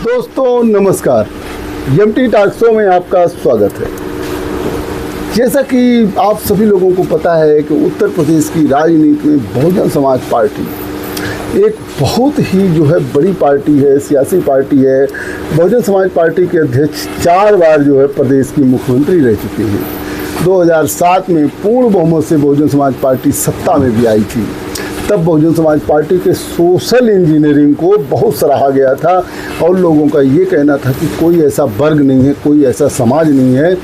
दोस्तों नमस्कार, MT talk show में आपका स्वागत है। जैसा कि आप सभी लोगों को पता है कि उत्तर प्रदेश की राजनीति में बहुजन समाज पार्टी एक बहुत ही बड़ी पार्टी है, सियासी पार्टी है। बहुजन समाज पार्टी के अध्यक्ष 4 बार प्रदेश की मुख्यमंत्री रह चुके हैं। 2007 में पूर्ण बहुमत से बहुजन समाज पार्टी सत्ता में भी आई थी। तब बहुजन समाज पार्टी के सोशल इंजीनियरिंग को बहुत सराहा गया था और लोगों का ये कहना था कि कोई ऐसा वर्ग नहीं है, कोई ऐसा समाज नहीं है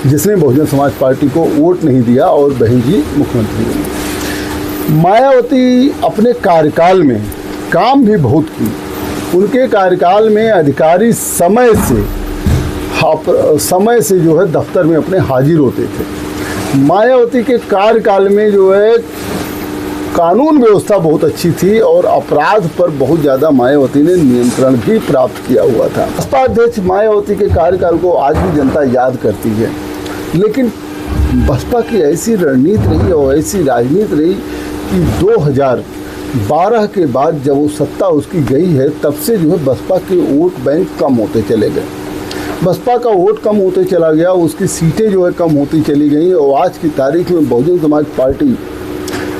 जिसने बहुजन समाज पार्टी को वोट नहीं दिया और बहन जी मुख्यमंत्री बनी। मायावती अपने कार्यकाल में काम भी बहुत की। उनके कार्यकाल में अधिकारी समय से दफ्तर में अपने हाजिर होते थे। मायावती के कार्यकाल में कानून व्यवस्था बहुत अच्छी थी और अपराध पर बहुत ज़्यादा मायावती ने नियंत्रण भी प्राप्त किया हुआ था। बसपा अध्यक्ष मायावती के कार्यकाल को आज भी जनता याद करती है, लेकिन बसपा की ऐसी रणनीति रही और ऐसी राजनीति रही कि 2012 के बाद जब वो सत्ता उसकी गई है, तब से बसपा के वोट बैंक कम होते चले गए। बसपा का वोट कम होते चला गया, उसकी सीटें कम होती चली गई और आज की तारीख में बहुजन समाज पार्टी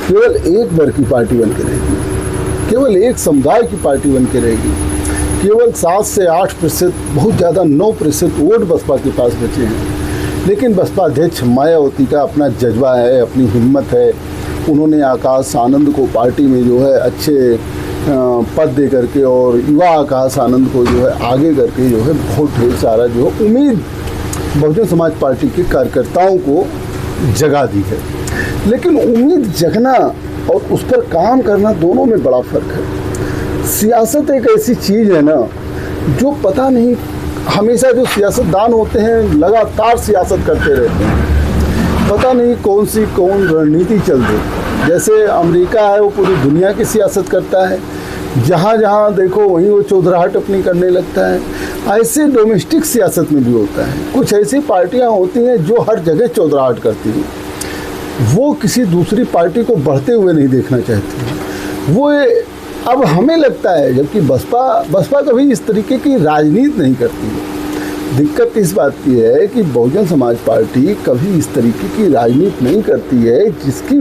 केवल एक वर्ग की पार्टी बन के रहेगी, केवल एक समुदाय की पार्टी बन के रहेगी। केवल 7 से 8%, बहुत ज़्यादा 9% वोट बसपा के पास बचे हैं। लेकिन बसपा अध्यक्ष मायावती का अपना जज्बा है, अपनी हिम्मत है। उन्होंने आकाश आनंद को पार्टी में अच्छे पद दे करके और युवा आकाश आनंद को आगे करके बहुत ढेर सारा उम्मीद बहुजन समाज पार्टी के कार्यकर्ताओं को जगा दी है। लेकिन उम्मीद जगना और उस पर काम करना दोनों में बड़ा फर्क है। सियासत एक ऐसी चीज़ है ना, जो पता नहीं, हमेशा जो सियासतदान होते हैं लगातार सियासत करते रहते हैं। पता नहीं कौन रणनीति चल रही। जैसे अमेरिका है, वो पूरी दुनिया की सियासत करता है। जहाँ जहाँ देखो वहीं वो चौधराहट अपनी करने लगता है। ऐसे डोमेस्टिक सियासत में भी होता है। कुछ ऐसी पार्टियाँ होती हैं जो हर जगह चौधराहट करती हैं। वो किसी दूसरी पार्टी को बढ़ते हुए नहीं देखना चाहती। वो अब हमें लगता है, जबकि बसपा कभी इस तरीके की राजनीति नहीं करती है। दिक्कत इस बात की है कि बहुजन समाज पार्टी कभी इस तरीके की राजनीति नहीं करती है, जिसकी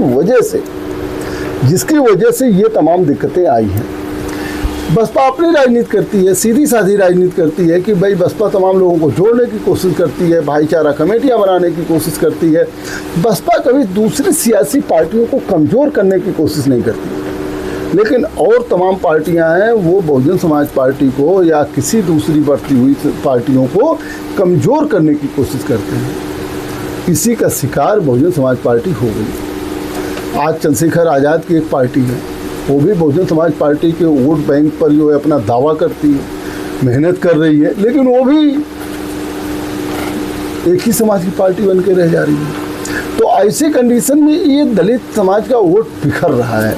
वजह से ये तमाम दिक्कतें आई हैं। बसपा अपनी राजनीति करती है, सीधी साधी राजनीति करती है कि भाई बसपा तमाम लोगों को जोड़ने की कोशिश करती है, भाईचारा कमेटियां बनाने की कोशिश करती है। बसपा कभी दूसरी सियासी पार्टियों को कमज़ोर करने की कोशिश नहीं करती। लेकिन और तमाम पार्टियां हैं, वो बहुजन समाज पार्टी को या किसी दूसरी बढ़ती हुई पार्टियों को कमज़ोर करने की कोशिश करते हैं। इसी का शिकार बहुजन समाज पार्टी हो गई। आज चंद्रशेखर आज़ाद की एक पार्टी है, वो भी बहुजन समाज पार्टी के वोट बैंक पर अपना दावा करती है, मेहनत कर रही है, लेकिन वो भी एक ही समाज की पार्टी बन के रह जा रही है। तो ऐसे कंडीशन में ये दलित समाज का वोट बिखर रहा है।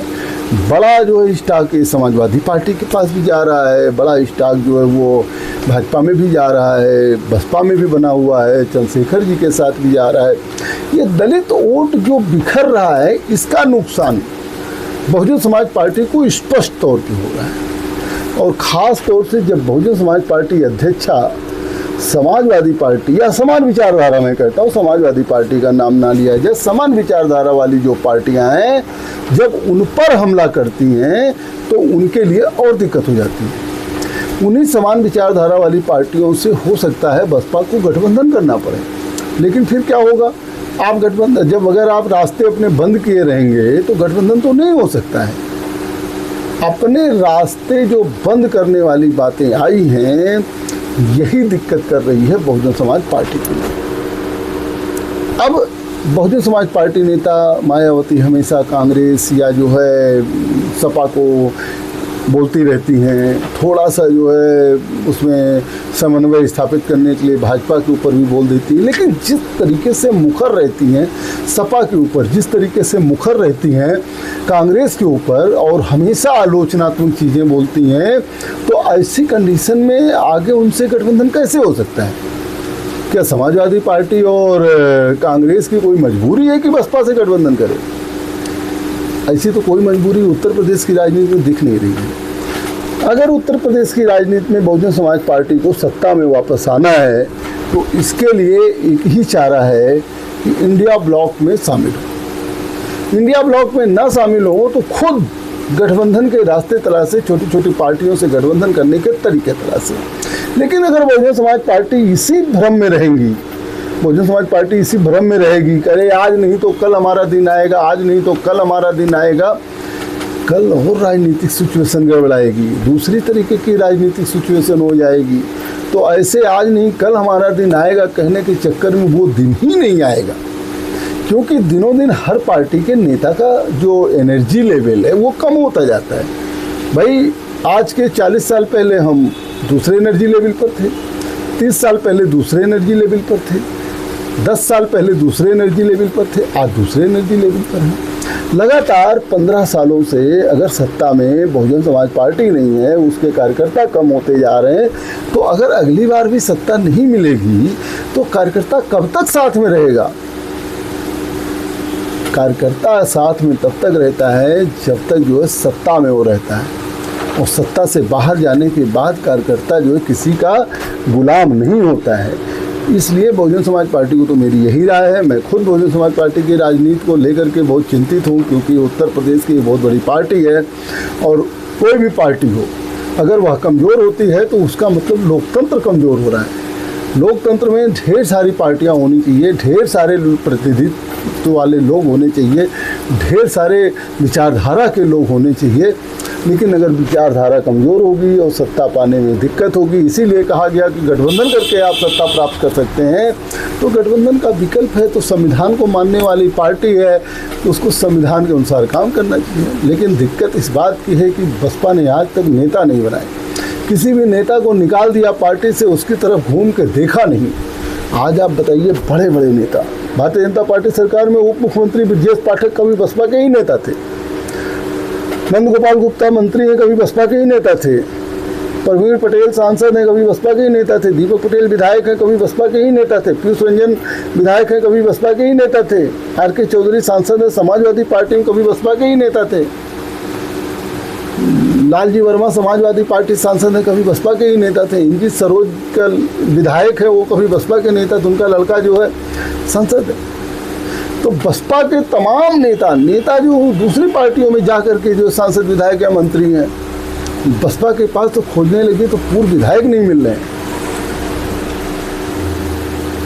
बड़ा स्टॉक समाजवादी पार्टी के पास भी जा रहा है, बड़ा स्टॉक वो भाजपा में भी जा रहा है, बसपा में भी बना हुआ है, चंद्रशेखर जी के साथ भी जा रहा है। ये दलित वोट जो बिखर रहा है, इसका नुकसान बहुजन समाज पार्टी को स्पष्ट तौर पे हो रहा है। और ख़ास तौर से जब बहुजन समाज पार्टी अध्यक्षा समाजवादी पार्टी या समान विचारधारा, मैं कहता हूँ समाजवादी पार्टी का नाम ना लिया जाए, समान विचारधारा वाली जो पार्टियां हैं, जब उन पर हमला करती हैं तो उनके लिए और दिक्कत हो जाती है। उन्हीं समान विचारधारा वाली पार्टियों से हो सकता है बसपा को गठबंधन करना पड़े। लेकिन फिर क्या होगा? आप गठबंधन अगर आप रास्ते अपने बंद किए रहेंगे तो गठबंधन तो नहीं हो सकता है। अपने रास्ते जो बंद करने वाली बातें आई हैं, यही दिक्कत कर रही है बहुजन समाज पार्टी को। अब बहुजन समाज पार्टी नेता मायावती हमेशा कांग्रेस या सपा को बोलती रहती हैं, थोड़ा सा उसमें समन्वय स्थापित करने के लिए भाजपा के ऊपर भी बोल देती है। लेकिन जिस तरीके से मुखर रहती हैं सपा के ऊपर, जिस तरीके से मुखर रहती हैं कांग्रेस के ऊपर और हमेशा आलोचनात्मक चीज़ें बोलती हैं, तो ऐसी कंडीशन में आगे उनसे गठबंधन कैसे हो सकता है? क्या समाजवादी पार्टी और कांग्रेस की कोई मजबूरी है कि बसपा से गठबंधन करे? ऐसी तो कोई मजबूरी उत्तर प्रदेश की राजनीति में दिख नहीं रही है। अगर उत्तर प्रदेश की राजनीति में बहुजन समाज पार्टी को सत्ता में वापस आना है तो इसके लिए एक ही चारा है कि इंडिया ब्लॉक में शामिल हो। इंडिया ब्लॉक में ना शामिल हो तो खुद गठबंधन के रास्ते तलाशे, छोटी छोटी पार्टियों से गठबंधन करने के तरीके तलाशे। लेकिन अगर बहुजन समाज पार्टी इसी भ्रम में रहेगी, बहुजन समाज पार्टी इसी भ्रम में रहेगी, करे आज नहीं तो कल हमारा दिन आएगा, आज नहीं तो कल हमारा दिन आएगा, कल और राजनीतिक सिचुएशन गड़बड़ाएगी, दूसरी तरीके की राजनीतिक सिचुएशन हो जाएगी। तो ऐसे आज नहीं कल हमारा दिन आएगा कहने के चक्कर में वो दिन ही नहीं आएगा, क्योंकि दिनों दिन हर पार्टी के नेता का जो एनर्जी लेवल है वो कम होता जाता है। भाई आज के 40 साल पहले हम दूसरे एनर्जी लेवल पर थे, 30 साल पहले दूसरे एनर्जी लेवल पर थे, 10 साल पहले दूसरे एनर्जी लेवल पर थे, आज दूसरे एनर्जी लेवल पर हैं। लगातार 15 सालों से अगर सत्ता में बहुजन समाज पार्टी नहीं है, उसके कार्यकर्ता कम होते जा रहे हैं, तो अगर अगली बार भी सत्ता नहीं मिलेगी तो कार्यकर्ता कब तक साथ में रहेगा? कार्यकर्ता साथ में तब तक रहता है जब तक जो है सत्ता में वो रहता है, और सत्ता से बाहर जाने के बाद कार्यकर्ता जो है किसी का गुलाम नहीं होता है। इसलिए बहुजन समाज पार्टी को तो मेरी यही राय है। मैं खुद बहुजन समाज पार्टी की राजनीति को लेकर के बहुत चिंतित हूँ, क्योंकि उत्तर प्रदेश की बहुत बड़ी पार्टी है, और कोई भी पार्टी हो अगर वह कमज़ोर होती है तो उसका मतलब लोकतंत्र कमज़ोर हो रहा है। लोकतंत्र में ढेर सारी पार्टियां होनी चाहिए, ढेर सारे प्रतिनिधित्व वाले लोग होने चाहिए, ढेर सारे विचारधारा के लोग होने चाहिए। लेकिन अगर विचारधारा कमज़ोर होगी और सत्ता पाने में दिक्कत होगी, इसीलिए कहा गया कि गठबंधन करके आप सत्ता प्राप्त कर सकते हैं। तो गठबंधन का विकल्प है तो संविधान को मानने वाली पार्टी है तो उसको संविधान के अनुसार काम करना चाहिए। लेकिन दिक्कत इस बात की है कि बसपा ने आज तक नेता नहीं बनाए, किसी भी नेता को निकाल दिया पार्टी से, उसकी तरफ घूम के देखा नहीं। आज आप बताइए, बड़े बड़े नेता भारतीय जनता पार्टी सरकार में उप मुख्यमंत्री ब्रजेश पाठक कभी बसपा के ही नेता थे, नंद गोपाल गुप्ता मंत्री हैं कभी बसपा के ही नेता थे, प्रवीण पटेल सांसद हैं कभी बसपा के ही नेता थे, दीपक पटेल विधायक हैं कभी बसपा के ही नेता थे, पीयूष रंजन विधायक हैं कभी बसपा के ही नेता थे, आर.के. चौधरी सांसद हैं समाजवादी पार्टी में कभी बसपा के ही नेता थे, लालजी वर्मा समाजवादी पार्टी सांसद हैं कभी बसपा के ही नेता थे, इंजित सरोज का विधायक है वो कभी बसपा के नेता थे, उनका लड़का जो है सांसद है। तो बसपा के तमाम नेता जो दूसरी पार्टियों में जा करके जो सांसद विधायक या मंत्री हैं, बसपा के पास तो खोजने लगे तो पूर्व विधायक नहीं मिल रहे हैं।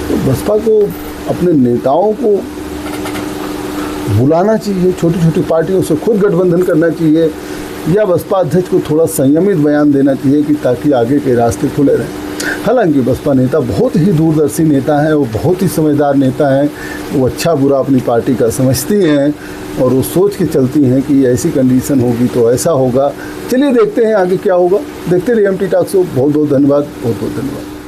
तो बसपा को अपने नेताओं को बुलाना चाहिए, छोटी छोटी पार्टियों से खुद गठबंधन करना चाहिए, या बसपा अध्यक्ष को थोड़ा संयमित बयान देना चाहिए कि ताकि आगे के रास्ते खुले रहें। हालांकि बसपा नेता बहुत ही दूरदर्शी नेता हैं, वो बहुत ही समझदार नेता हैं, वो अच्छा बुरा अपनी पार्टी का समझती हैं और वो सोच के चलती हैं कि ऐसी कंडीशन होगी तो ऐसा होगा। चलिए देखते हैं आगे क्या होगा, देखते रहिए एमटी टॉक शो। बहुत बहुत धन्यवाद, बहुत बहुत धन्यवाद।